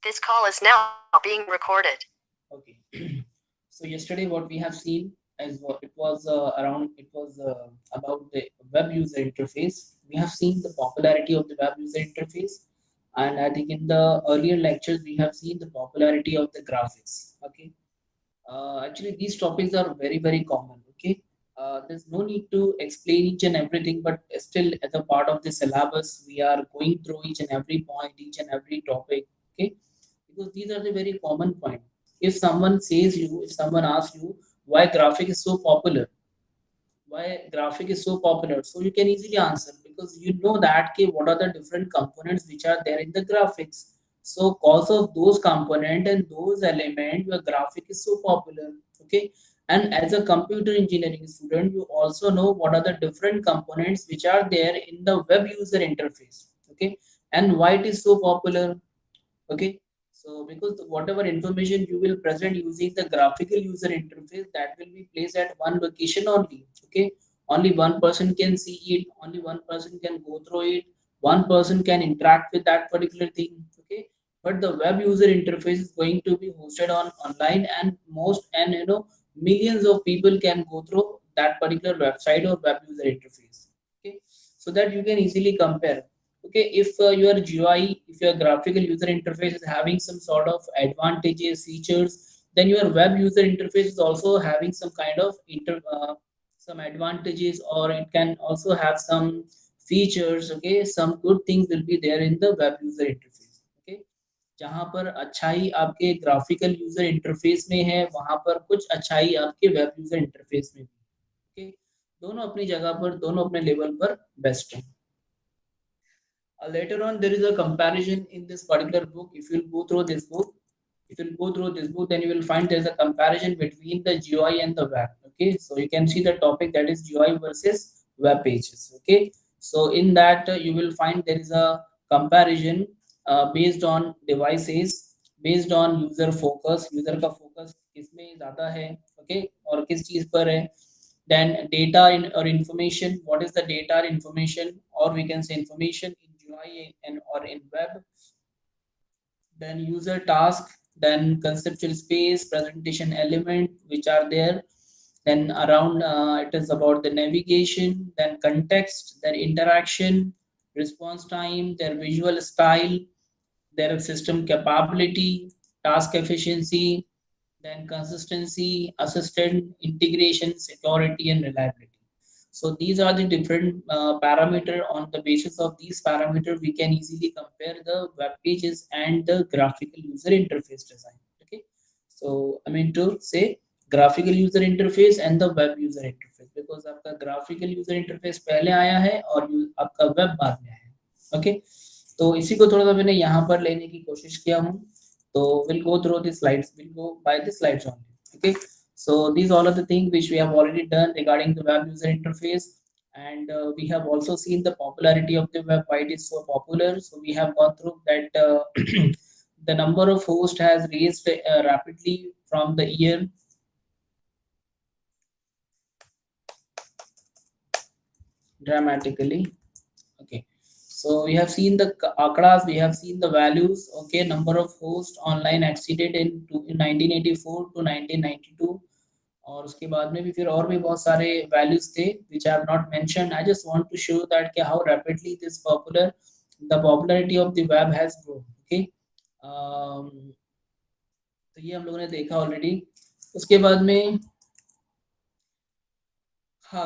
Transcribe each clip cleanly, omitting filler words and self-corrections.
This call is now being recorded. Okay. So yesterday, what we have seen is what it was around. It was about the web user interface. We have seen the popularity of the web user interface, and I think in the earlier lectures we have seen the popularity of the graphics. Okay. Actually, these topics are very common. Okay. There's no need to explain each and everything, but still, as a part of the syllabus, we are going through each and every point, each and every topic. Okay, because these are the very common point. If someone asks you why graphic is so popular, so you can easily answer because you know that what are the different components which are there in the graphics. So cause of those component and those element your graphic is so popular. Okay, and as a computer engineering student you also know what are the different components which are there in the web user interface. Okay, and why it is so popular. Okay, so because whatever information you will present using the graphical user interface, that will be placed at one location only. Okay, only one person can see it, only one person can go through it, one person can interact with that particular thing. Okay, but the web user interface is going to be hosted on online, and millions of people can go through that particular website or web user interface. Okay, so that you can easily compare. Okay, if your GUI, if your graphical user interface is having some sort of advantages, features, then your web user interface is also having some kind of some advantages, or it can also have some features. Okay, some good things will be there in the web user interface. Okay, जहाँ पर अच्छाई आपके graphical user interface में है, वहां पर कुछ अच्छाई आपके वेब यूजर इंटरफेस में भी। ओके, दोनों अपनी जगह पर, दोनों अपने लेवल पर बेस्ट है। Later on there is a comparison in this particular book. If you'll go through this book, then you will find there is a comparison between the GUI and the web. Okay, so you can see the topic, that is GUI versus web pages. Okay, so in that you will find there is a comparison based on devices, based on user focus, user का focus किसमें ज़्यादा है, okay, और किस चीज़ पर है. Then data or information, what is the data or information, or we can say information in GUI and or in web. Then user task, then conceptual space, presentation element which are there. Then around it is about the navigation, then context, then interaction, response time, their visual style, their system capability, task efficiency, then consistency, assistant, integration, security, and reliability. So these are the different parameter. On the basis of these parameter, we can easily compare the web pages and the graphical user interface design. Okay, so I mean to say graphical user interface and the web user interface, because आपका graphical user interface पहले आया है और आपका web बाद में आया है. Okay, तो इसी को थोड़ा सा मैंने यहाँ पर लेने की कोशिश किया हूँ. तो we'll go through the slides. We'll go by the slides only. Okay. So these all are the things which we have already done regarding the web user interface, and we have also seen the popularity of the web, why it is so popular. So we have gone through that the number of hosts has raised rapidly from the year dramatically. Okay, so we have seen the akras, we have seen the values. Okay, number of hosts online exceeded in 1984 to 1992, और उसके बाद में भी फिर और भी बहुत सारे वैल्यूज थे which I have not mentioned. I just want to show that कि how rapidly this the popularity of the web has grown. Okay, तो ये हम लोगों ने देखा ऑलरेडी. उसके बाद में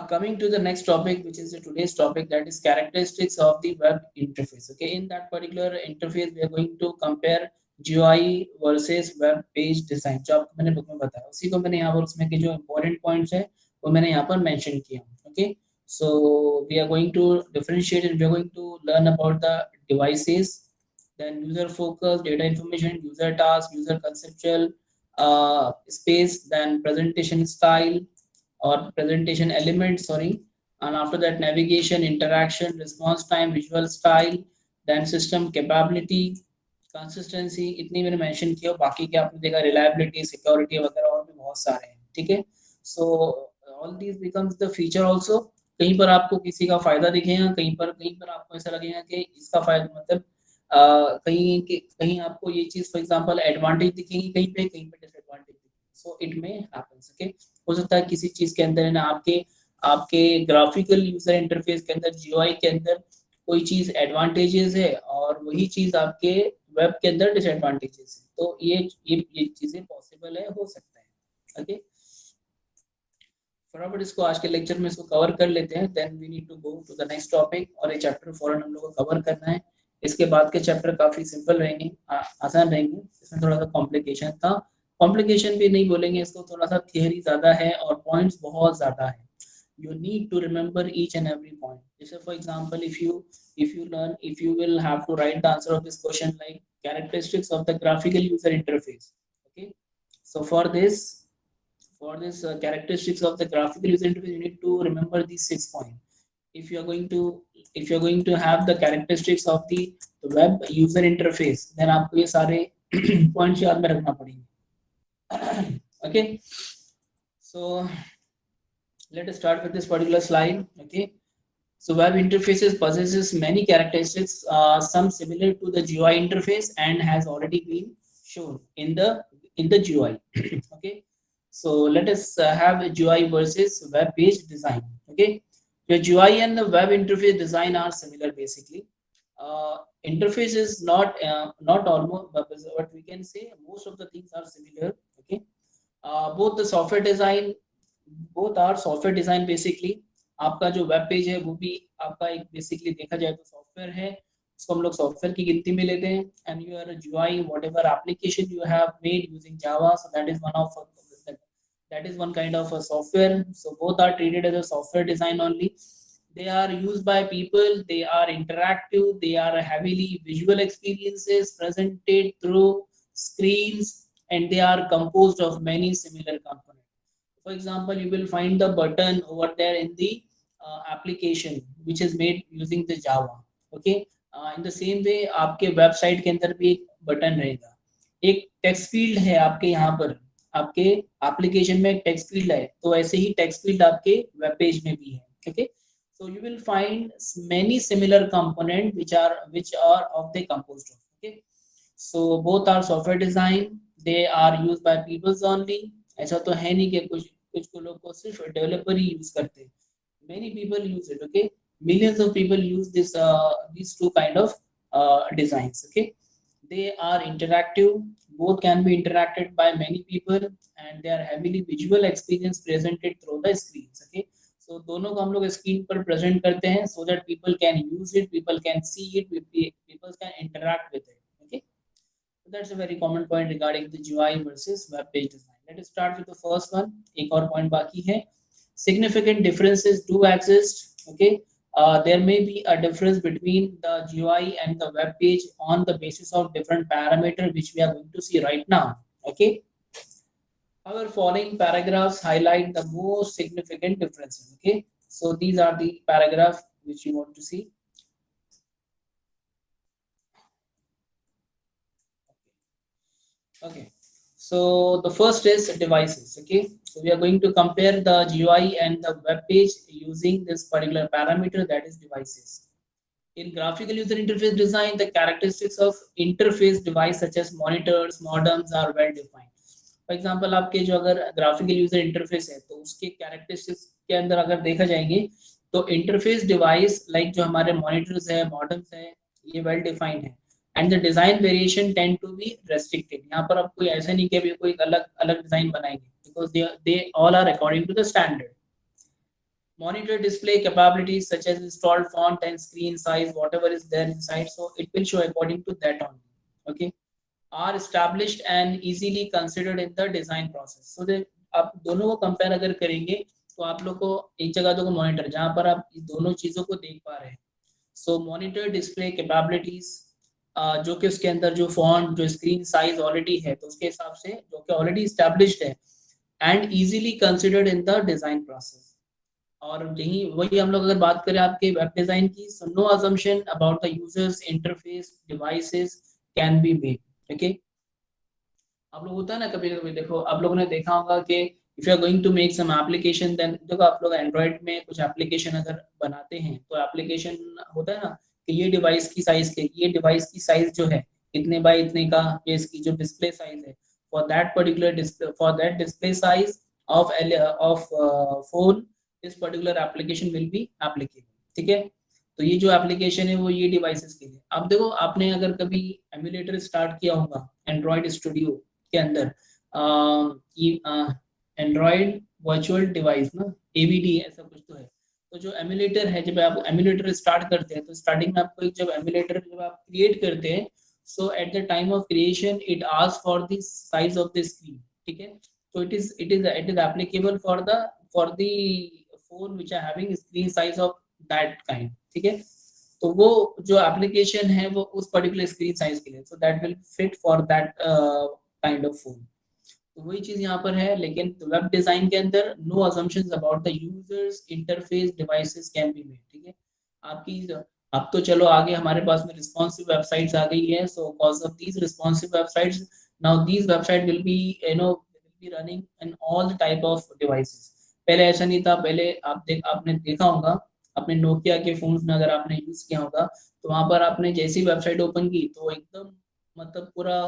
coming to the next topic, which is the today's topic, that is characteristics of the web interface. Okay, in that particular interface we are going to compare GUI versus web page design. जो आपको मैंने book में बताया उसी को मैंने यहाँ पर उसमें के जो important points है वो मैंने यहाँ पर mention किया. Okay, so we are going to differentiate and we are going to learn about the devices, then user focus, data information, user task, user conceptual space, then presentation style or presentation elements, sorry, and after that navigation, interaction, response time, visual style, then system capability, consistency. इतनी मैंने mention किया, बाकी क्या आपने देखा reliability, security वगैरह और भी बहुत सारे हैं. ठीक है, so all these becomes the feature also. कहीं पर आपको किसी का फायदा दिखेगा, कहीं पर आपको ऐसा लगेगा कि इसका फायदा मतलब कहीं आपको ये चीज फॉर एग्जांपल एडवांटेज दिखेगी, कहीं पे डिसएडवांटेज दिखेगी, so it may happens. Okay, हो सकता है किसी चीज के अंदर ना आपके आपके ग्राफिकल यूजर इंटरफेस के अंदर जीयूआई के अंदर कोई चीज एडवांटेजेस है और वही चीज आपके वेब के अंदर डिसएडवांटेजेस है, तो ये चीजें पॉसिबल है, हो सकता है। ओके, फटाफट इसको आज के लेक्चर में इसको कवर कर लेते हैं, then we need to go to the next topic, और ये चैप्टर फौरन हम लोग को कवर करना है। इसके बाद के चैप्टर काफी सिंपल रहेंगे, आसान रहेंगे, इसमें थोड़ा सा कॉम्प्लिकेशन था, कॉम्प्लिकेशन भी नहीं बोलेंगे इसको, थोड़ा सा थियरी ज्यादा है और पॉइंट्स बहुत ज्यादा है। You need to remember each and every point. Just for example, if you will have to write the answer of this question like characteristics of the graphical user interface. Okay, so for this characteristics of the graphical user interface, you need to remember these 6 points. If you're going to have the characteristics of the web user interface, then आपको ये सारे points याद में रखना पड़ेंगे। Okay, so let us start with this particular slide. Okay, so web interfaces possesses many characteristics, some similar to the GUI interface, and has already been shown in the GUI. Okay, so let us have GUI versus web page design. Okay, the GUI and the web interface design are similar basically. Interface is not almost, but what we can say most of the things are similar. Okay, both the software design, both are software design basically. आपका जो web page है वो भी आपका एक basically देखा जाए तो सॉफ्टवेयर है, उसको हम लोग सॉफ्टवेयर की गिनती में लेते हैं। And your GUI whatever application you have made using Java, so that is one kind of a software, so both are treated as a software design only. They are used by people, they are interactive, they are heavily visual experiences presented through screens, and they are composed of many similar components. For example, you will find the button over there in the application which is made using the Java. Okay, in the same way आपके website के अंदर भी एक button रहेगा, एक text field है आपके यहाँ पर, आपके एप्लीकेशन में एक टेक्स्ट फील्ड है, तो ऐसे ही टेक्स्ट फील्ड आपके वेब पेज में भी है। Okay, so you will find many similar component which are of the composed of. Okay, so both are software design, they are used by peoples only. ऐसा तो है नहीं कि कुछ लोग को सिर्फ डेवलपर ही यूज करते हैं, many people use it. Okay, millions of people use these two kind of designs. Okay, they are interactive, both can be interacted by many people, and they are heavily visual experience presented through the screens. Okay, so दोनों को हम लोग screen पर present करते हैं so that people can use it, people can see it, people can interact with it. Okay, so that's a very common point regarding the GUI versus web page design. Let us start with the first one. एक और point बाकी है. Significant differences do exist. Okay, there may be a difference between the GUI and the web page on the basis of different parameters which we are going to see right now. Okay, our following paragraphs highlight the most significant differences. Okay, so these are the paragraphs which you want to see. Okay, so the first is devices. Okay, so we are going to compare the GUI and the web page using this particular parameter, that is devices. In graphical user interface design, the characteristics of interface device such as monitors, modems are well defined. For example, आपके जो अगर graphical user interface है तो उसके characteristics के अंदर अगर देखा जाएंगे तो interface device like जो हमारे monitors है, modems है, ये well defined है. And the design variation tend to be restricted. यहाँ पर आप कोई ऐसा नहीं कि अभी कोई अलग अलग डिजाइन बनाएंगे, because they all are according to the standard. Monitor display capabilities such as installed font and screen size, whatever is there inside, so it will show according to that only. Okay, are established and easily considered in the design process. So that आप दोनों को compare अगर करेंगे तो आप लोग को एक जगह तो मॉनिटर जहाँ पर आप दोनों चीजों को देख पा रहे हैं. सो मॉनिटर डिस्प्ले कैपेबिलिटीज जो कि उसके अंदर जो फॉन्ट जो स्क्रीन साइज ऑलरेडी है तो उसके हिसाब से जो कि ऑलरेडी एस्टैब्लिश्ड है and easily considered in the design process. और यही वही हम लोग अगर बात करें आपके वेब डिजाइन की, so no assumption about the users interface devices can be made. Okay, आप लोग होता है ना कभी कभी, देखो आप लोगों ने देखा होगा कि if you are going to make some application, then देखो आप लोग एंड्रॉइड में कुछ एप्लीकेशन अगर बनाते हैं तो एप्लीकेशन होता है ना कि ये डिवाइस की साइज जो है इतने बाय इतने का, ये इसकी जो डिस्प्ले साइज है, for that particular display, for that display size of phone this particular application will be applicable. ठीक है, तो ये जो एप्लीकेशन है वो ये डिवाइसेस के लिए। अब देखो, आपने अगर कभी एमुलेटर स्टार्ट किया होगा एंड्रॉइड स्टूडियो के अंदर, एंड्रॉइड वर्चुअल डिवाइस ना, एवीडी ऐसा कुछ तो है। तो जो एमुलेटर है, जब आप एमुलेटर स्टार्ट करते हैं तो स्टार्टिंग में आपको जब एमुलेटर जब आप क्रिएट करते हैं, so at the time of creation it ask for the size of the screen. ठीक है, so it is applicable for the phone which are having screen size of that kind। ठीक है, तो वो जो एप्लीकेशन है वो उस पर्टिकुलर स्क्रीन साइज के लिए, so that will fit for that kind of phone. तो वही चीज यहाँ पर है, लेकिन वेब डिजाइन के अंदर no assumptions about the users interface devices can be made. ठीक है, आपकी अब तो चलो आगे हमारे पास में रिस्पॉन्सिव वेबसाइट्स आ गई है, so cause of these responsive websites now these website will be running in all the type of devices. पहले ऐसा नहीं था, पहले आपने देखा होगा अपने नोकिया के फोन्स में, अगर आपने यूज किया होगा तो वहां पर आपने जैसी वेबसाइट ओपन की तो एकदम मतलब पूरा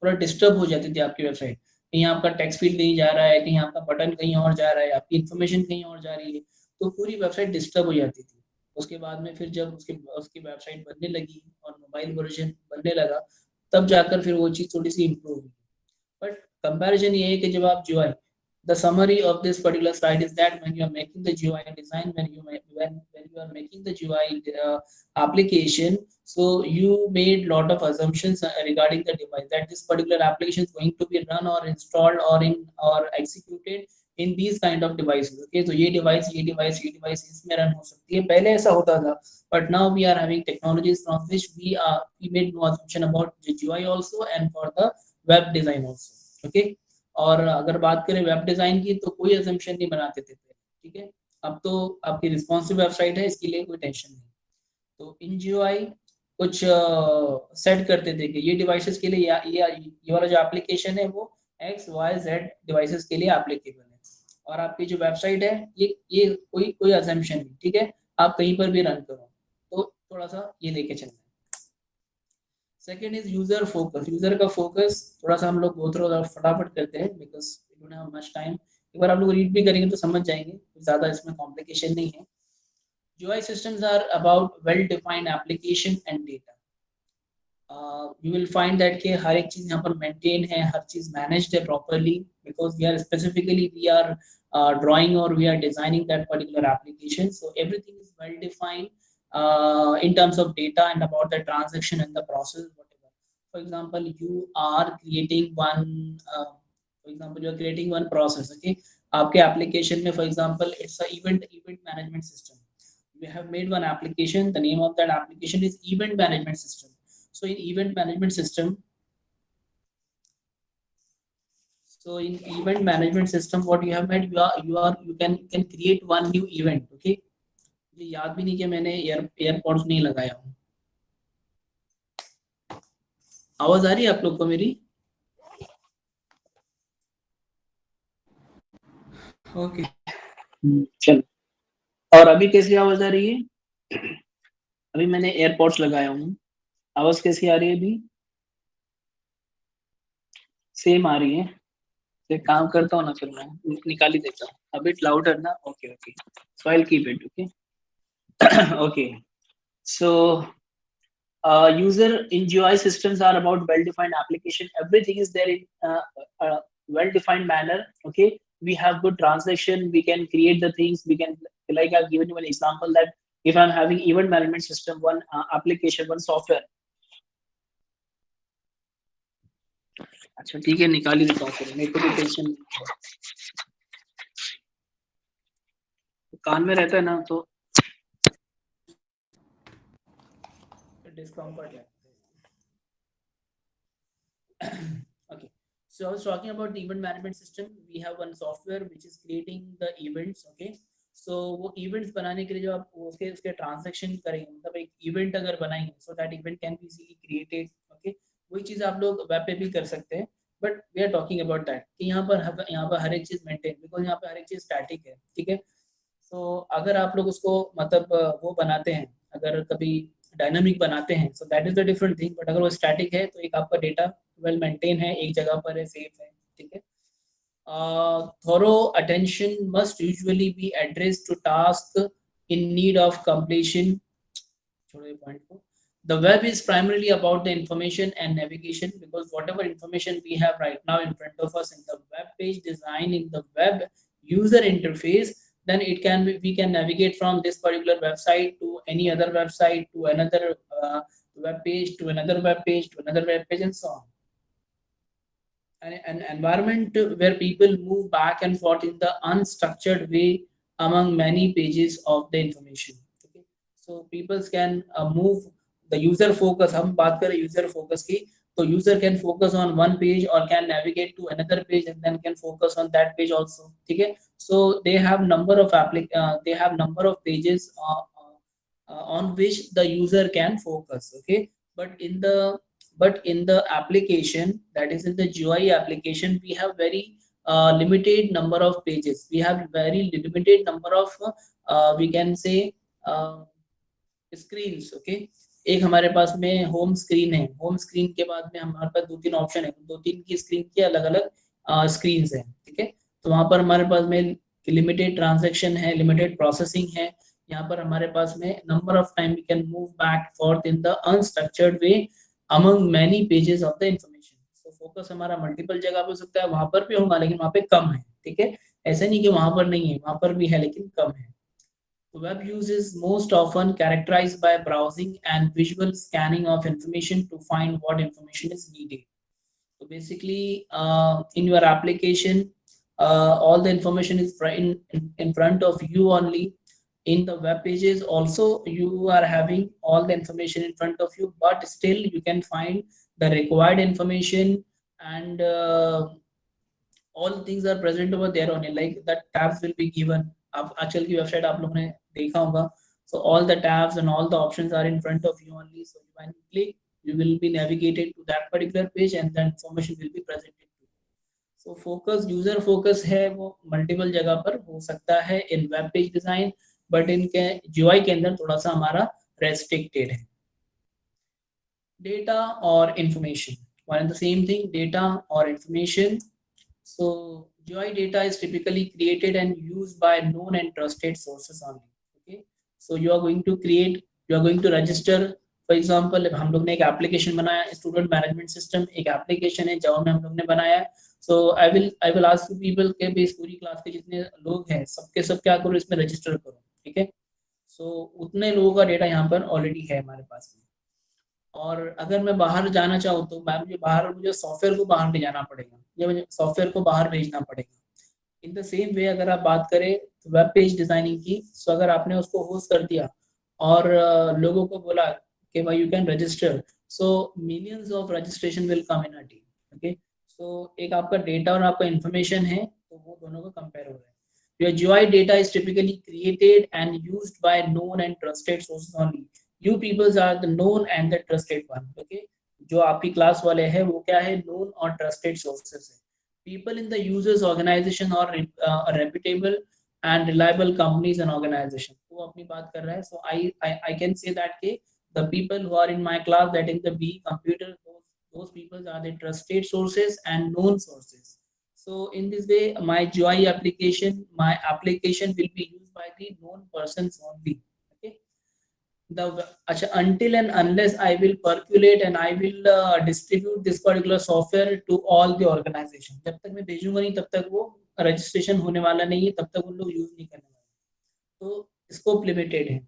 पूरा डिस्टर्ब हो जाती थी आपकी वेबसाइट। कहीं आपका टेक्स्ट फील्ड कहीं जा रहा है, कहीं आपका बटन कहीं और जा रहा है, आपकी इन्फॉर्मेशन कहीं और जा रही है, तो पूरी वेबसाइट डिस्टर्ब हो जाती थी। उसके बाद में फिर जब उसकी वेबसाइट बनने लगी और मोबाइल वर्जन बनने लगा, तब जाकर फिर वो चीज़ थोड़ी सी इम्प्रूव हुई। बट कंपैरिजन ये है कि जब आप GUI, the summary of this particular slide is that when you are making the GUI design, when you are making the GUI application, so you made lot of assumptions regarding the device, that this particular application is going to be run or installed or executed in these kind of devices। okay, तो ये device इसमें run हो सकती है, पहले ऐसा होता था। but now we are having technologies from which we made no assumption about the GUI also and for the web design also. Okay, और अगर बात करें वेब डिजाइन की तो कोई असम्पशन नहीं बनाते थे पहले। ठीक है, अब तो आपकी रिस्पॉन्सिव वेबसाइट है, इसके लिए कोई टेंशन नहीं। तो इन GUI कुछ सेट करते थे कि ये डिवाइसेस के लिए ये वाला जो एप्लीकेशन है वो XYZ डिवाइसेस के लिए एप्लीकेबल है, और आपकी जो वेबसाइट है ये कोई असम्पशन नहीं। ठीक है, आप कहीं पर भी रन करो, तो थोड़ा सा ये लेके चलना है। Second is user focus. User का फोकस थोड़ा सा हम लोग गो थ्रू फटाफट करते हैं because we don't have much time. एक बार आप लोग रीड भी करेंगे तो समझ जाएंगे, ज़्यादा इसमें कॉम्प्लिकेशन नहीं है। GUI systems are about well defined application and data। you will find that कि हर एक चीज़ यहाँ पर maintain है, हर चीज़ managed है properly because we are drawing or we are designing that particular application, so everything is well defined in terms of data and about the transaction and the process whatever। For example, you are creating one process। okay, आपके application में for example it's a event management system। we have made one application, the name of that application is event management system। so in event management system what you have made, you can create one new event। okay, मुझे याद भी नहीं कि मैंने AirPods नहीं लगाया हूँ। आवाज आ रही है आप लोग को मेरी? ओके, चलो, और अभी कैसी आवाज आ रही है? अभी मैंने एयरपॉड्स लगाया हूँ, आवाज कैसी आ रही है अभी? सेम आ रही है? एक काम करता हूँ ना, फिर मैं निकाल ही देता हूँ। a bit louder ना? okay, so I'll keep it। okay okay, so user in GUI systems are about well-defined application, everything is there in a well-defined manner। okay, we have good transaction, we can create the things, we can, like I've given you an example that if I'm having event management system, one application, one software। अच्छा ठीक है, निकाल ही देता हूँ, फिर मेरे को भी टेंशन नहीं है, कान में रहता है ना तो discomfort okay, so I was talking about the event management system। we have one software which is creating the events। okay, so वो events बनाने के लिए जो आप उसके ट्रांजैक्शन करेंगे, मतलब एक इवेंट अगर बनाएंगे so that event can be easily created। okay, वही चीज़ आप लोग वेब पे भी कर सकते हैं, but we are talking about that कि यहाँ पर हर एक चीज़ मेंटेन, बिकॉज यहाँ पर हर एक चीज़ स्टैटिक है। ठीक है, तो अगर आप लोग उसको मतलब वो बनाते हैं, अगर कभी डायनामिक बनाते हैं, so that is the different thing. But अगर वो स्टैटिक है तो एक आपका डेटा वेल मेंटेन है, एक जगह पर है, सेफ है, ठीक है। Thorough attention must usually be address to task in need of completion. छोड़ो ये पॉइंट को। The web is primarily about the information and navigation, because whatever information we have right now in front of us in the web page design, in the web user interface, then it can be, we can navigate from this particular website to any other website, to another web page, to another web page, to another web page, and so on. An environment where people move back and forth in the unstructured way among many pages of the information. Okay, so people can move the user focus. हम बात करें user focus की, तो user can focus on one page or can navigate to another page and then can focus on that page also. ठीक है, so they have number of they have number of pages on which the user can focus. Okay, but in the application, that is in the GUI application, we have very limited number of pages. We have very limited number of we can say screens. Okay, एक हमारे पास में home screen है, home screen के बाद में हमारे पास दो तीन ऑप्शन है, दो तीन की स्क्रीन की अलग अलग स्क्रीन है, ठीक है। तो वहां पर हमारे पास में लिमिटेड ट्रांजैक्शन है, लिमिटेड प्रोसेसिंग है। यहाँ पर हमारे पास में number of time we can move back forth in the unstructured way among many pages of the information. So focus हमारा मल्टीपल जगह पे हो सकता है, वहां पर भी होगा लेकिन वहां पे कम है, ठीक है। ऐसा नहीं कि वहां पर नहीं है, वहां पर भी है लेकिन कम है। Web use is most often characterized by browsing and visual scanning of information to find what information is needed. So basically, in your application, all the information is in front of you only. In the web pages also, you are having all the information in front of you, but still you can find the required information, and all things are present over there only, like the tabs will be given। आप आजकल की website आप लोगों ने देखा होगा, so all the tabs and all the options are in front of you only, so when you click you will be navigated to that particular page and the information will be presented to you। so focus, user focus है वो multiple जगह पर हो सकता है in web page design, but इनके GUI के अंदर थोड़ा सा हमारा restricted है। data or information, one and the same thing, data or information। So GUI data is typically created and used by known and trusted sources only। Okay, so you are going to create, you are going to register, for example हम लोग ने एक application बनाया, student management system एक application है जावा में हम लोग ने बनाया। so I will ask you people के भी इस पूरी क्लास के जितने लोग हैं सबके सब क्या करो, इसमें रजिस्टर करो, ठीक है। so उतने लोगों का डेटा यहाँ पर ऑलरेडी है हमारे पास में। और अगर मैं बाहर जाना चाहूँ तो मुझे सॉफ्टवेयर को बाहर ले जाना पड़ेगा, या मुझे सॉफ्टवेयर को बाहर भेजना पड़ेगा। इन द सेम वे अगर आप बात करें तो वेब पेज डिजाइनिंग की, सो अगर आपने उसको होस्ट कर दिया और लोगों को बोला कि भाई you can register, so millions of registration will come in a day. Okay, so एक आपका डेटा और आपका इंफॉर्मेशन है, तो वो दोनों का कंपेयर हो रहा है। Your GUI data is typically created and used by known and trusted sources only। You peoples are the known and the trusted one। Okay, जो आपकी क्लास वाले हैं वो क्या है, known और trusted sources है। People in the users organization or reputable and reliable companies and organization। वो अपनी बात कर रहा है। So I can say that के the people who are in my class, that in the B computer, those people are the trusted sources and known sources। So in this way my GUI application, will be used by the known persons only। Okay, until and unless I will percolate and I will distribute this particular software to all the organization, जब तक मैं भेजूंगा नहीं तब तक वो registration होने वाला नहीं है, तब तक उन लोग यूज नहीं करने वाले। तो स्कोप लिमिटेड है।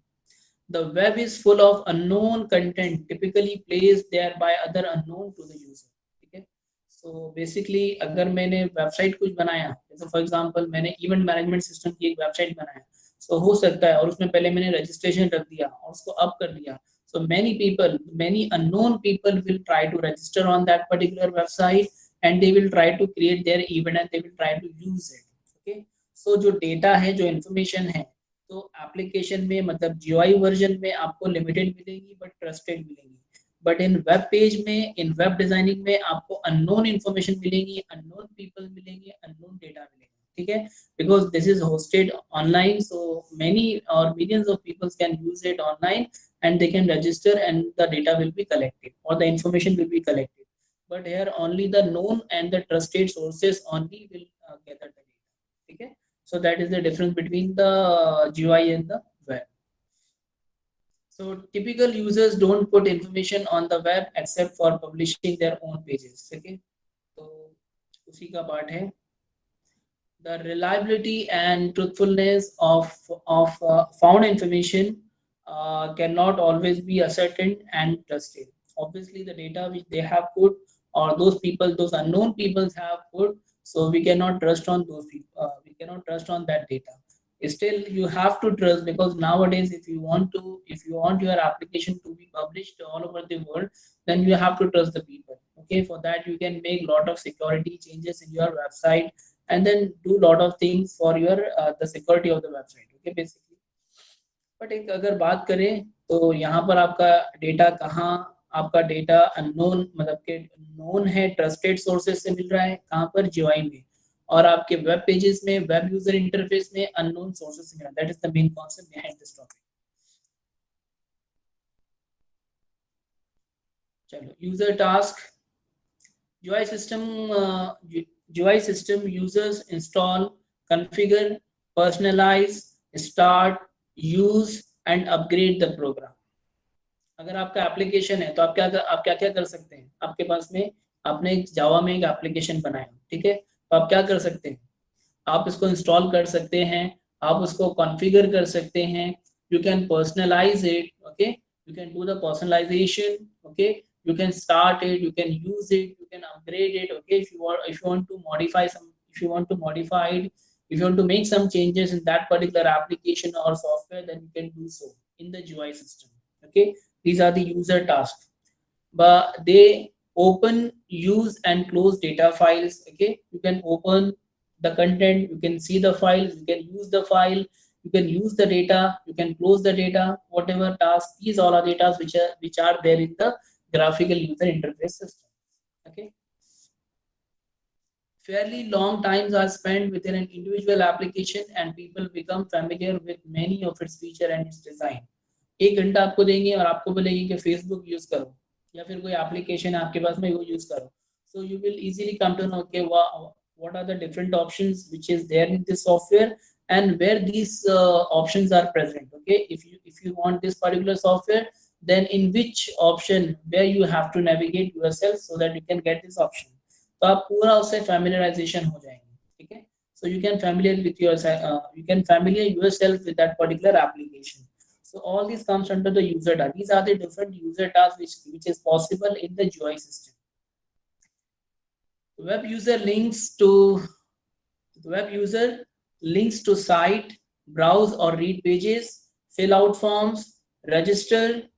The web is full of unknown content typically placed there by other unknown to the user। ठीक है, so basically अगर मैंने वेबसाइट कुछ बनाया, जैसे फॉर एग्जांपल मैंने इवेंट मैनेजमेंट सिस्टम की एक वेबसाइट बनाया, so हो सकता है और उसमें पहले मैंने रजिस्ट्रेशन रख दिया और उसको अप कर दिया, so many unknown people will try to register on that particular website and they will try to create their event and they will try to use it। okay, so जो data है, जो information है, तो application में मतलब GUI version में आपको limited मिलेगी बट ट्रस्टेड मिलेगी, बट इन वेब पेज में, इन वेब डिजाइनिंग में आपको अननोन इंफॉर्मेशन मिलेगी, अननोन पीपल मिलेंगे, अननोन डेटा मिलेगा। ठीक है, because this is hosted online, so many or millions of people can use it online and they can register and the data will be collected or the information will be collected. But here only the known and the trusted sources only will gather the data. ठीक है, so that is the difference between the GUI and the web. So typical users don't put information on the web except for publishing their own pages. Okay, तो उसी का part है. The reliability and truthfulness of found information cannot always be ascertained and trusted. Obviously, the data which they have put or those people, those unknown people have put, so we cannot trust on those people. We cannot trust on that data. Still, you have to trust, because nowadays, if you want your application to be published all over the world, then you have to trust the people. Okay, for that you can make lot of security changes in your website and then do lot of things for your the security of the website. Okay, basically. But एक अगर बात करें तो यहाँ पर आपका data कहाँ, आपका डेटा अननोन मतलब के नोन है, ट्रस्टेड सोर्सेज से मिल रहा है, कहाँ पर जीयूआई में, और आपके वेब पेजेस में, वेब यूजर इंटरफेस में अननोन सोर्सेज से मिल रहा है. That is the main concept behind this topic. चलो, user task. GUI system users install, configure, personalize, start, use and upgrade the program. अगर आपका एप्लीकेशन है तो आप क्या क्या कर सकते हैं. आपके पास में आपने जावा में एक एप्लीकेशन बनाया, ठीक है, तो आप क्या कर सकते हैं, आप इसको इंस्टॉल कर सकते हैं, आप उसको कॉन्फ़िगर कर सकते हैं. You can personalise it. Okay, you can do the personalisation. Okay, you can start it, you can use it, you can upgrade it. Okay, if you want to modify some, if you want to modify it, if you want to make some changes in that particular application or software, then you can do so in the GUI system. Okay, these are the user tasks, but they open, use and close data files. Okay, you can open the content, you can see the file, you can use the file, you can use the data, you can close the data, whatever task. These all are data which are there in the graphical user interface system. Okay, fairly long times are spent within an individual application and people become familiar with many of its feature and its design. 1 घंटा आपको देंगे और आपको बोलेंगे कि Facebook use करो या फिर कोई एप्लीकेशन आपके पास में वो यूज करो, so you will easily come to know, okay, what are the different options which is there in this software and where these options are present. Okay, if you want this particular software, then in which option where you have to navigate yourself so that you can get this option. तो आप पूरा उससे familiarization हो जाएंगे. ठीक है, so you can familiar yourself with that particular application. So all these comes under the user tasks. These are the different user tasks which is possible in the GUI system. Web user links to site, browse or read pages, fill out forms, register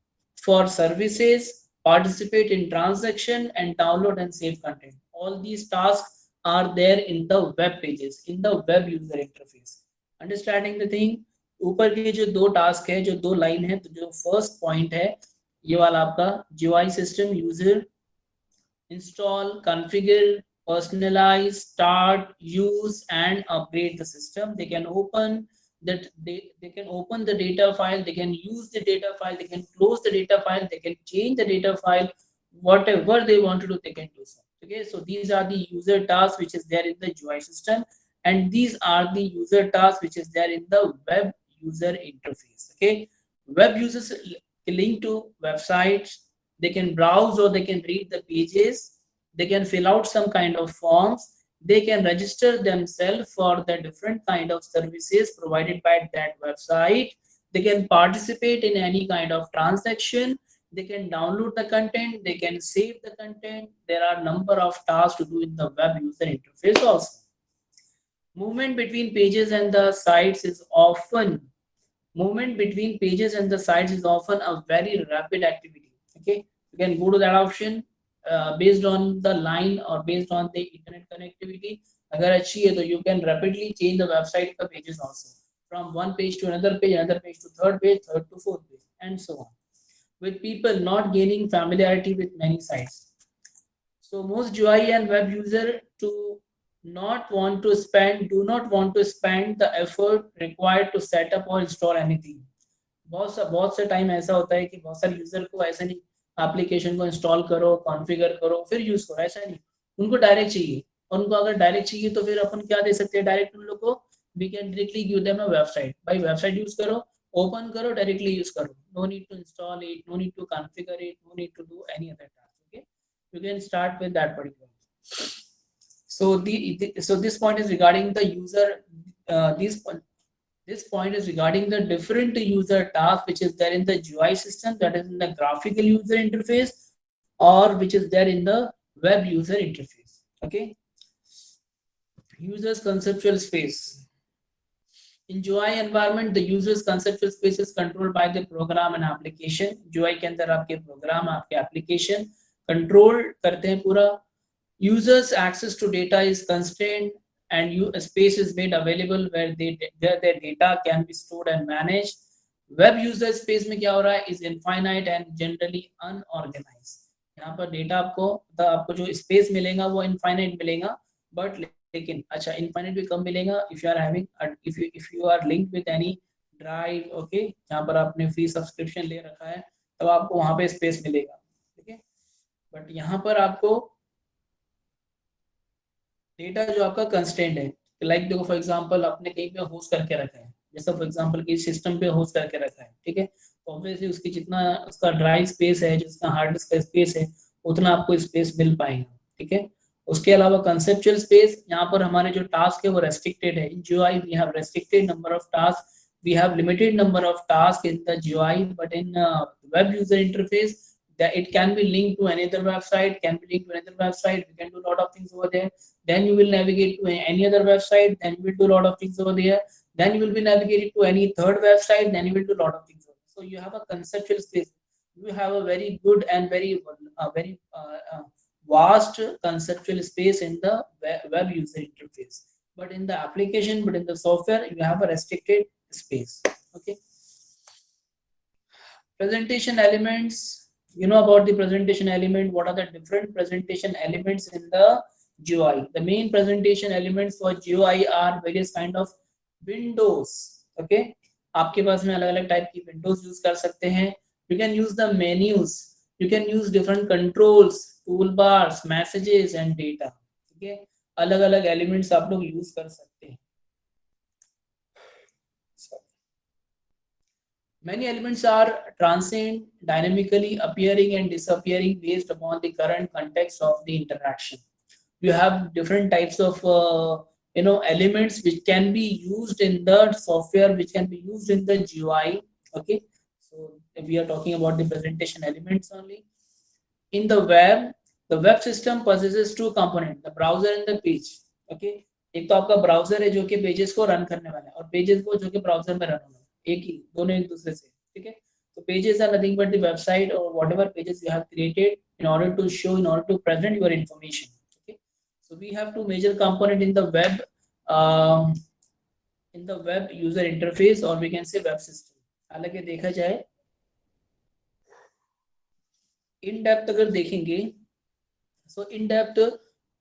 for services, participate in transaction and download and save content. All these tasks are there in the web pages, in the web user interface. Understanding the thing? ऊपर के जो 2 task है, जो 2 line है, तो जो first point है ये वाला आपका GUI system user install, configure, personalize, start, use and upgrade the system. They can open that, they can open the data file, they can use the data file, they can close the data file, they can change the data file, whatever they want to do they can do so. Okay, so these are the user tasks which is there in the GUI system, and these are the user tasks which is there in the web user interface. Okay, web users link to websites, they can browse or they can read the pages, they can fill out some kind of forms, they can register themselves for the different kind of services provided by that website, they can participate in any kind of transaction, they can download the content, they can save the content. There are number of tasks to do in the web user interface also. Movement between pages and the sites is often a very rapid activity. Okay, you can go to that option based on the line or based on the internet connectivity. अगर अच्छी है तो you can rapidly change the website का pages also, from one page to another page to third page, third to fourth page, and so on. With people not gaining familiarity with many sites. So most GUI and web user to do not want to spend the effort required to set up or install anything. बहुत से time ऐसा होता है कि बहुत सारे user को ऐसा नहीं, एप्लीकेशन को इंस्टॉल करो, कॉन्फ़िगर करो, फिर यूज करो, ऐसा नहीं, उनको डायरेक्ट चाहिए। और उनको अगर डायरेक्ट चाहिए तो फिर अपन क्या दे सकते हैं डायरेक्ट उन लोग को, we can directly give them a website, भाई वेबसाइट यूज करो, ओपन करो, डायरेक्टली यूज करो, no need to install it, no need to configure it, no need to do any other task. Okay, you can start with that particular. So this point is regarding the user, this point is regarding the different user task which is there in the GUI system, that is in the graphical user interface, or which is there in the web user interface. Okay, users conceptual space. In GUI environment, the user's conceptual space is controlled by the program and application. GUI के अंदर आपके program, आपके application control करते हैं पूरा. Users access to data is constrained and space is made available where their data can be stored and managed. Web user space में क्या हो रहा है, is infinite and generally unorganized. यहाँ पर डेटा आपको जो स्पेस मिलेगा वो इनफाइनाइट मिलेगा, बट लेकिन अच्छा इनफाइनाइट भी कम मिलेगा if you are having, if you are linked with any drive, okay, जहाँ पर आपने फ्री सब्सक्रिप्शन ले रखा है तो आपको वहाँ पे स्पेस मिलेगा, ठीक है। बट यहाँ पर आपको डेटा जो आपका कंस्टेंट है, लाइक देखो फॉर एग्जांपल आपने कहीं पे होस्ट करके रखा है, जैसा फॉर एग्जांपल कि सिस्टम पे होस्ट करके रखा है, ठीक है, तो ऑब्वियसली उसकी जितना उसका ड्राइव स्पेस है, जितना हार्ड डिस्क का स्पेस है, उतना आपको स्पेस मिल पाएगा, ठीक है। उसके अलावा कंसेप्चुअल स्पेस, यहाँ पर हमारे जो टास्क है वो रेस्ट्रिक्टेड है। In GUI we have restricted number of task, we have limited number of tasks in the GUI, but in web user interface that it can be linked to another website, we can do a lot of things over there. Then you will navigate to any other website, then you will do a lot of things over there, then you will be navigated to any third website, then you will do a lot of things over there. So you have a conceptual space, you have a very good and very vast conceptual space in the web user interface, but in the application, but in the software you have a restricted space. Okay, presentation elements, you know about the presentation element, what are the different presentation elements in the GUI. The main presentation elements for GUI are various kind of windows. Okay, आपके पास में अलग अलग type की Windows use कर सकते हैं. You can use the menus, you can use different controls, toolbars, messages and data. ठीक है, अलग अलग एलिमेंट्स आप लोग यूज कर सकते हैं. Many elements are transient, dynamically appearing and disappearing based upon the current context of the interaction. You have different types of elements which can be used in the software, which can be used in the GUI. Okay, so we are talking about the presentation elements only. In the web system possesses two components, the browser and the page. Okay, एक तो आपका browser है जो कि pages को run करने वाला है, और पेजेस को जो कि ब्राउजर में रन होना है, एक ही, दोनों एक दूसरे से, ठीक है. तो pages are nothing but the website और whatever pages you have created in order to show, in order to present your information. Okay, so we have two major component in the web user interface, और we can say web system. हालांकि देखा जाए in depth अगर देखेंगे, सो in depth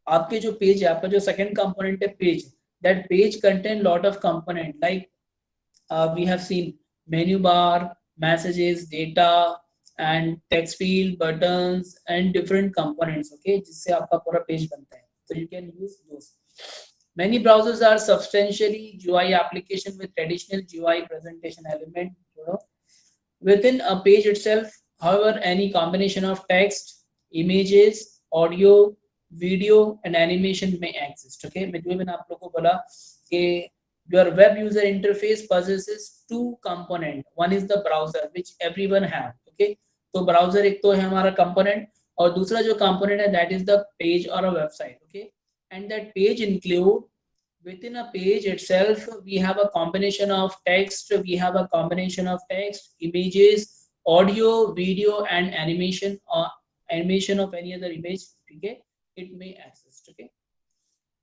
आपके जो page है, आपका जो सेकंड कंपोनेंट है page, that page contain lot of component like we have seen menu bar, messages, data and text field, buttons and different components. Okay, जिससे आपका पूरा पेज बनता है, so you can use those. Many browsers are substantially GUI application with traditional GUI presentation element, within a page itself. However, any combination of text, images, audio, video and animation may exist. Okay, मैंने आप लोगों को बोला कि your web user interface possesses two components. One is the browser which everyone have. Okay, तो browser एक तो है हमारा component, और दूसरा जो component है that is the page or a website. Okay, and that page include, within a page itself we have a combination of text, images, audio, video and animation, or animation of any other image. ठीक है, it may exist. Okay,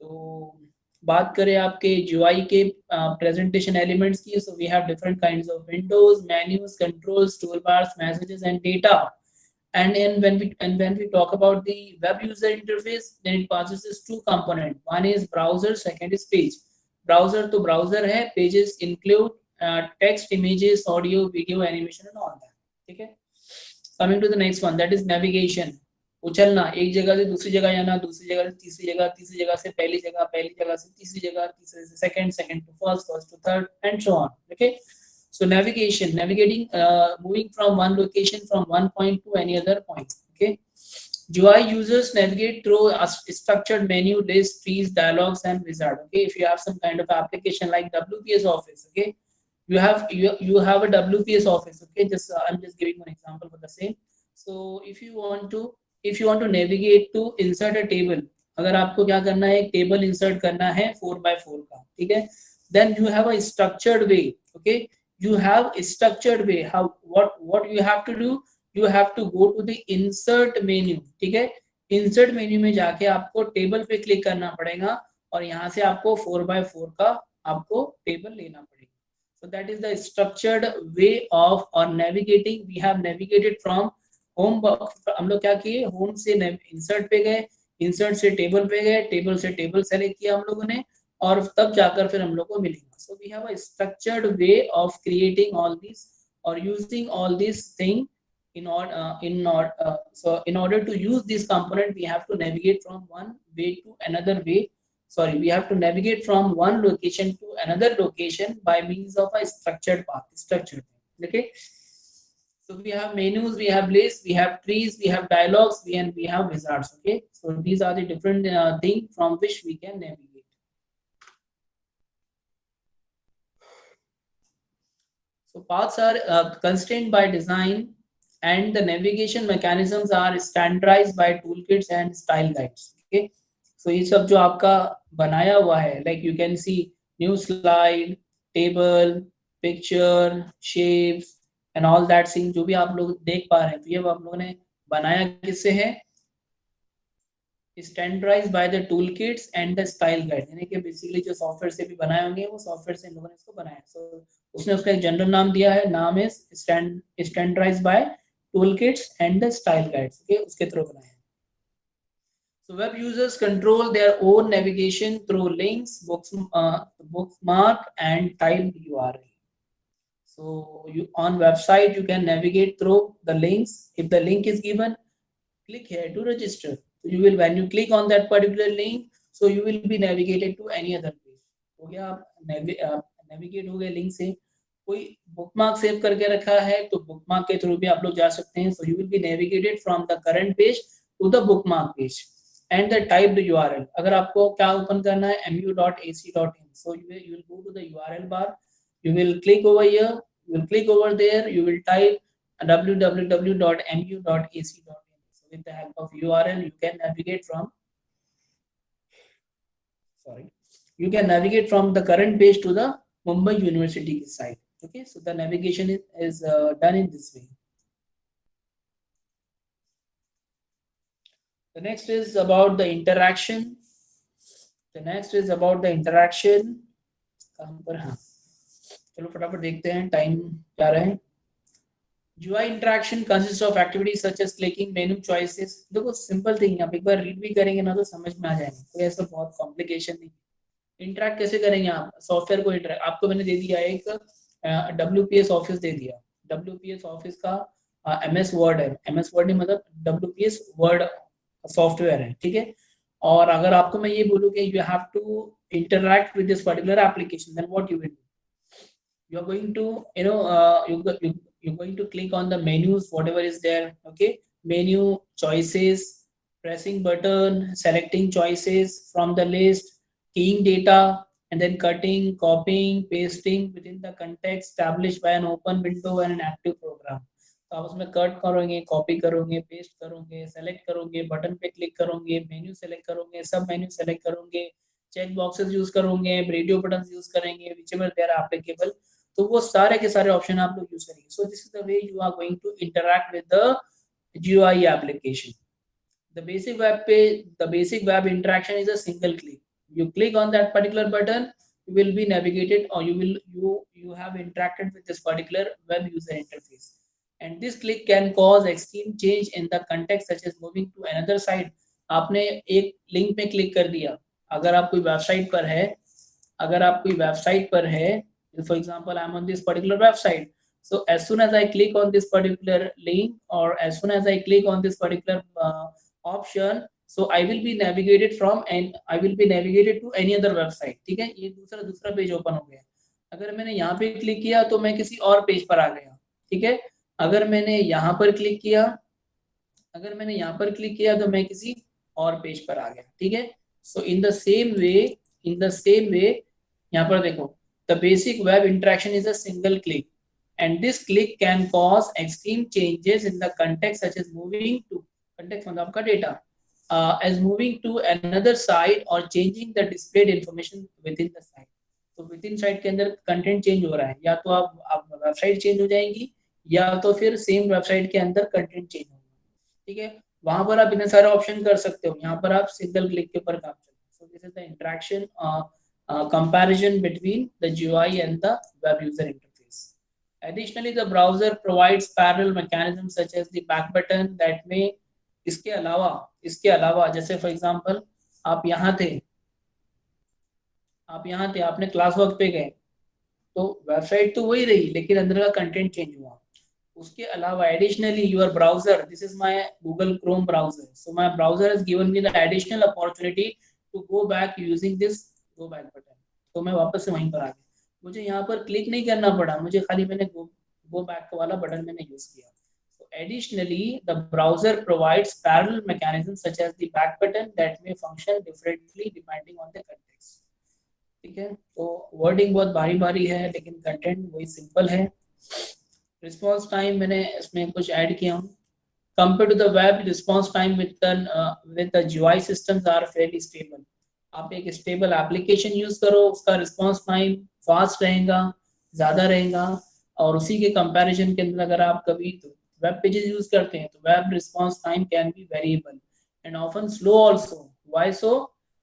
तो बात करें आपके GUI के presentation elements की, so we have different kinds of windows, menus, controls, toolbars, messages and data. And when we talk about the web user interface, then it passes as two component. One is browser, second is page. Browser to browser है, pages include text, images, audio, video, animation and all that. ठीक है. Coming to the next one, that is navigation. उछलना, एक जगह से दूसरी जगह जाना, दूसरी जगह से तीसरी जगह से पहली जगह से तीसरी जगह, तीसरे से second to first to third and so on. Okay. So navigation, navigating, moving from one location from one point to any other point. Okay. GUI users navigate through a structured menu, list, trees, dialogues, and wizard. Okay. If you have some kind of application like WPS Office, okay, you have a WPS Office. Okay. Just I'm just giving one example for the same. So if you want to navigate to insert a table, अगर आपको क्या करना है, एक table insert करना है 4x4 का, ठीक है, then you have a structured way. Okay. You have a structured way. How what you have to do, you have to go to the insert menu. ठीक है, insert menu में जाके आपको टेबल पे क्लिक करना पड़ेगा और यहाँ से आपको 4x4 का आपको टेबल लेना पड़ेगा. So that is the structured way of or navigating. We have navigated from home. हम लोग क्या किए, होम से इंसर्ट पे गए, इंसर्ट से टेबल पे गए, टेबल से टेबल सेलेक्ट किया हम लोगों ने और तब जाकर फिर हम लोग को मिलेगा. So we have a structured way of creating all these or using all these thing in order to use this component, we have to navigate from one way to another way. Sorry, we have to navigate from one location to another location by means of a structured path, structured. Okay. So we have menus, we have lists, we have trees, we have dialogues, we have wizards. Okay. So these are the different things from which we can navigate. So paths are constrained by design and the navigation mechanisms are standardized by toolkits and style guides. Okay. So ये सब जो आपका बनाया हुआ है, like you can see new slide, table, picture, shapes and all that thing जो भी आप लोग देख पा रहे हैं, तो ये आप लोगों ने बनाया किससे है, standardised by the tool kits and the style guide. यानी कि बेसिकली जो सॉफ्टवेयर से भी बनाए होंगे वो सॉफ्टवेयर से इन लोगों ने इसको बनाया. सो उसने उसका एक जनरल नाम दिया है, नाम है standardised by tool kits and the style guides. Okay, उसके थ्रू बनाया. So web users control their own navigation through links, bookmark and tiled URL. So you on website you can navigate through the links. If the link is given, click here to register. So you will, when you click on that particular link, so you will be navigated to any other page. हो गया, आप navigate हो गए link से. कोई bookmark save करके रखा है तो bookmark के थ्रू भी आप लोग जा सकते हैं. So you will be navigated from the current page to the bookmark page and the typed URL. अगर आपको क्या ओपन करना है, mu.ac.in. So you will go to the URL bar. You will click over here. You will click over there. You will type www.mu.ac.in. With the help of URL, you can navigate from the current page to the Mumbai University site. Okay, so the navigation is done in this way. The next is about the interaction. कहाँ पर, हाँ, चलो फटाफट देखते हैं, time क्या रहा है. GUI interaction consists of activities such as clicking, menu choices. देखो सिंपल थिंग, आप एक बार रीड भी करेंगे ना तो समझ में आ जाएगा, कोई ऐसा बहुत कॉम्प्लिकेशन नहीं. इंटरेक्ट कैसे करेंगे आप सॉफ्टवेयर को? इंटरेक्ट आपको मैंने दे दिया एक WPS ऑफिस दे दिया. WPS ऑफिस का MS वर्ड है. MS वर्ड नहीं, मतलब WPS वर्ड सॉफ्टवेयर है, ठीक है. और अगर आपको मैं ये बोलूँ कि you have to interact with this particular application, then what you will do, you are going to you're going to click on the menus, whatever is there. Okay, menu choices, pressing button, selecting choices from the list, keying data, and then cutting, copying, pasting within the context established by an open window and an active program. तो आप उसमें cut करोगे, copy करोगे, paste करोगे, select करोगे, button पे click करोगे, menu select करोगे, सब मेन्यू सेलेक्ट करोगे, चेक बॉक्सेस यूज करोगे, रेडियो बटन यूज करेंगे, whichever they are applicable. तो वो सारे के सारे ऑप्शन आप लोग यूज करेंगे. So this is the way you are going to interact with the GUI application. The basic web interaction is a single click. You click on that particular button, you will be navigated, or you have interacted with this particular web user interface. and this click can cause extreme change in the context such as moving to another site. आपने एक link में click कर दिया, अगर आप कोई website पर है, अगर आप कोई वेबसाइट पर है, for example I'm on this particular website, so as soon as I click on this particular link or as soon as I click on this particular option, so I will be navigated from and I will be navigated to any other website. ठीक है, ये दूसरा page open हो गया। अगर मैंने यहाँ पे क्लिक किया तो मैं किसी और पेज पर आ गया। ठीक है, अगर मैंने यहाँ पर क्लिक किया, अगर मैंने यहाँ पर क्लिक किया तो मैं किसी और पेज पर आ गया। ठीक है, सो इन द सेम वे यहाँ पर देखो, the basic web interaction is a single click and this click can cause extreme changes in the context such as moving to context मतलब आपका data as moving to another site or changing the displayed information within the site। तो within site के अंदर content change हो रहा है, या तो आप वेबसाइट चेंज हो जाएंगी या तो फिर सेम वेबसाइट के अंदर कंटेंट चेंज होगा। ठीक है, वहां पर आप इतने सारे ऑप्शन कर सकते हो, यहाँ पर आप सिंगल क्लिक के ऊपर काम करते हो। सो this is the interaction comparison between the GUI and the web user interface। Additionally, the browser provides parallel mechanisms such as the back button that may इसके अलावा जैसे फॉर एग्जांपल आप यहाँ थे, आपने क्लास वर्क पे गए, तो वेबसाइट तो वही रही लेकिन अंदर का कंटेंट चेंज हुआ। उसके अलावा additionally your browser, this is my Google Chrome browser, so my browser has given me the additional opportunity to go back using this go back button. तो मैं वापस से वहीं पर आ गया, मुझे यहाँ पर क्लिक नहीं करना पड़ा, मुझे खाली मैंने गो बैक वाला बटन मैंने यूज किया। So additionally, the browser provides parallel mechanisms such as the back button that may function differently depending on the context। ठीक है, तो वर्डिंग बहुत भारी भारी है लेकिन कंटेंट वही सिंपल है। रिस्पॉन्स टाइम मैंने इसमें कुछ ऐड किया हूँ। Compared to the web, response time with the GUI systems are fairly stable। आप एक स्टेबल एप्लीकेशन यूज करो, उसका रिस्पॉन्स टाइम फास्ट रहेगा, ज्यादा रहेगा, और उसी के कंपैरिजन के अंदर अगर आप कभी वेब पेजेस यूज करते हैं तो web response time can be variable and often slow also. Why so?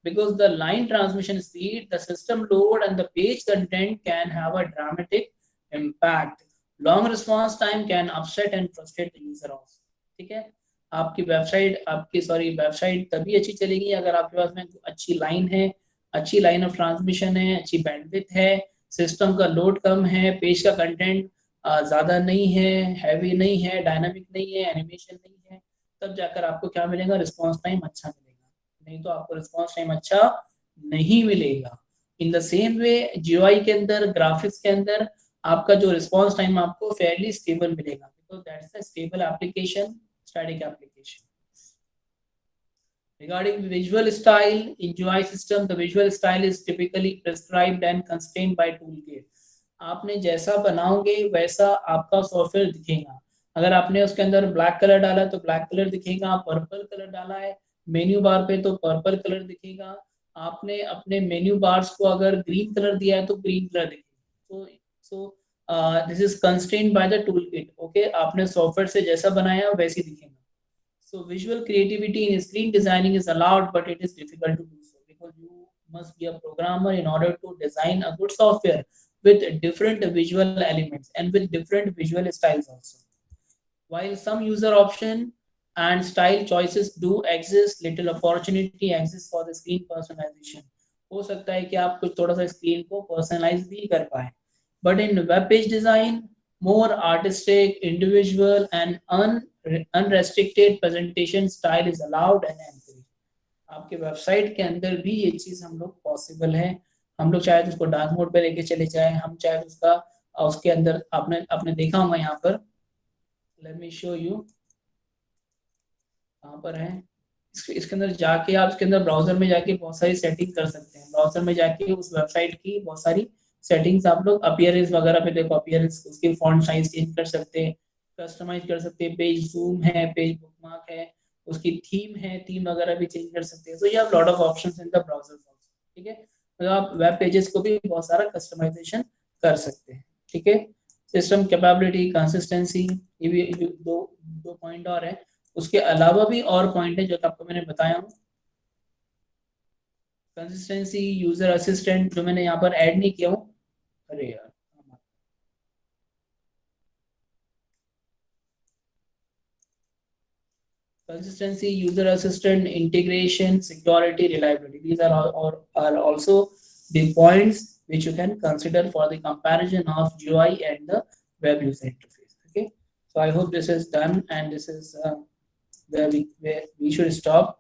because the line transmission speed, the system load and the page content can have a dramatic impact। long response time can upset and frustrate the user also। ठीक है, आपकी website तभी अच्छी चलेगी अगर आपके पास में अच्छी लाइन है, अच्छी लाइन ऑफ ट्रांसमिशन है, अच्छी बैंडविड्थ है, सिस्टम का लोड कम है, पेज का कंटेंट ज्यादा नहीं है, हैवी नहीं है, डायनामिक नहीं है, एनिमेशन नहीं है, तब जाकर आपको क्या मिलेगा, रिस्पॉन्स टाइम अच्छा मिलेगा। नहीं तो आपको रिस्पॉन्स टाइम अच्छा नहीं मिलेगा। In the same way GUI के अंदर, ग्राफिक्स के अंदर आपका जो रिस्पॉन्स टाइम आपको फेयरली स्टेबल मिलेगा, because that's a stable application, static application। Regarding visual style in GUI system, the visual style is typically prescribed and constrained by toolkit। आपने जैसा बनाओगे वैसा आपका सॉफ्टवेयर दिखेगा। अगर आपने उसके अंदर ब्लैक कलर डाला तो ब्लैक कलर दिखेगा, पर्पल कलर डाला है मेन्यू बार पे तो पर्पल कलर दिखेगा, आपने अपने मेन्यू बार्स को अगर ग्रीन कलर दिया है तो ग्रीन कलर दिखेगा। So this is constrained by the toolkit. Okay, आपने सॉफ्टवेयर से जैसा बनाया वैसे दिखेगा। So visual creativity in screen designing is allowed, but it is difficult to do so because you must be a programmer in order to design a good software with different visual elements and with different visual styles also। While some user option and style choices do exist, little opportunity exists for the screen personalization। हो सकता है कि आप कुछ थोड़ा सा screen को personalise भी कर पाए। But in web page design, more artistic, individual and unrestricted presentation style is allowed and encouraged। आपके वेबसाइट के अंदर भी ये चीज हम लोग पॉसिबल है। हम लोग चाहे तो उसको डार्क मोड पे लेके चले जाए, हम चाहे तो उसका उसके अंदर आपने देखा होगा यहाँ पर, लेट मी शो यू, कहाँ पर है, इसके अंदर जाके आप इसके अंदर ब्राउजर में जाके बहुत सारी सेटिंग कर सकते हैं। ब्राउजर में जाके उस वेबसाइट की बहुत सारी सेटिंग्स आप लोग, अपीयरेंस वगैरह पे देखो, अपीयरेंस उसकी फॉन्ट साइज चेंज कर सकते हैं, कस्टमाइज कर सकते हैं, पेज जूम है, पेज बुकमार्क है, उसकी थीम है, थीम वगैरह भी चेंज कर सकते हैं। So you have lot of options in the browser. ठीक है, तो आप वेब पेजेस को भी बहुत सारा कस्टमाइजेशन कर सकते हैं। ठीक है, सिस्टम कैपेबिलिटी, कंसिस्टेंसी, ये भी दो पॉइंट और है। उसके अलावा भी और पॉइंट है जो आपको मैंने बताया हूँ। कंसिस्टेंसी, यूजर असिस्टेंट जो मैंने यहाँ पर ऐड नहीं किया हूँ, अरे यार consistency, user assistant, integration, security, reliability. These are also the points which you can consider for the comparison of GUI and the web user interface. Okay, so I hope this is done, and this is where we should stop.